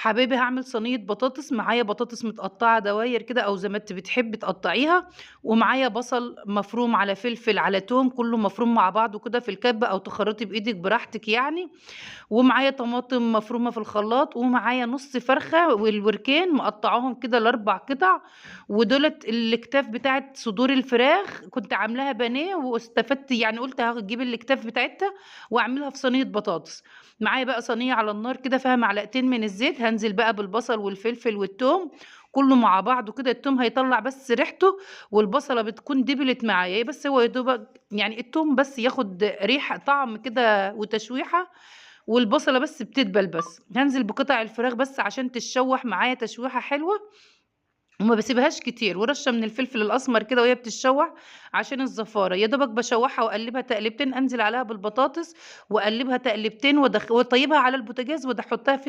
حبايبي هاعمل صينية بطاطس، معايا بطاطس متقطّعة دواير كده أو زي ما أنتِ بتحبّي تقطّعيها، ومعايا بصل مفروم على فلفل على توم، كلّه مفروم مع بعضه كده في الكَبّة أو تخرّطي بإيدِك براحتك يعني، ومعايا طماطم مفرومة في الخلاط، ومعايا نُص فرخة والوركين مقطّعاهم كده ل4 قطع، ودُولة الأكتاف بتاعة صدور الفراخ كنت عاملاها بانيه واستفدت يعني قُلت هاجيب الأكتاف بتاعتها واعملها في صينية بطاطس. معايا بقى صينية على النار كده فيها معلقتين من الزيت، هانزل بقى بالبصل والفلفل والتوم كلّه مع بعضه كده، التوم هيطلّع بس ريحته والبصلة بتكون دبلت معايا، هي بس هو يا دوبك يعني التوم بس ياخد ريحة طعم كده وتشويحة، والبصلة بس بتدبل بس، هانزل بقطع الفراخ بس عشان تتشوّح معايا تشويحة حلوة وما باسيبهاش كتير، ورشة من الفلفل الأسمر كده وهي بتتشوّح عشان الزفارة، يا دوبك باشوّحها واقلّبها تقليبتين، أنزل عليها بالبطاطس واقلّبها تقليبتين واطيّبها على البوتاجاز أحطها في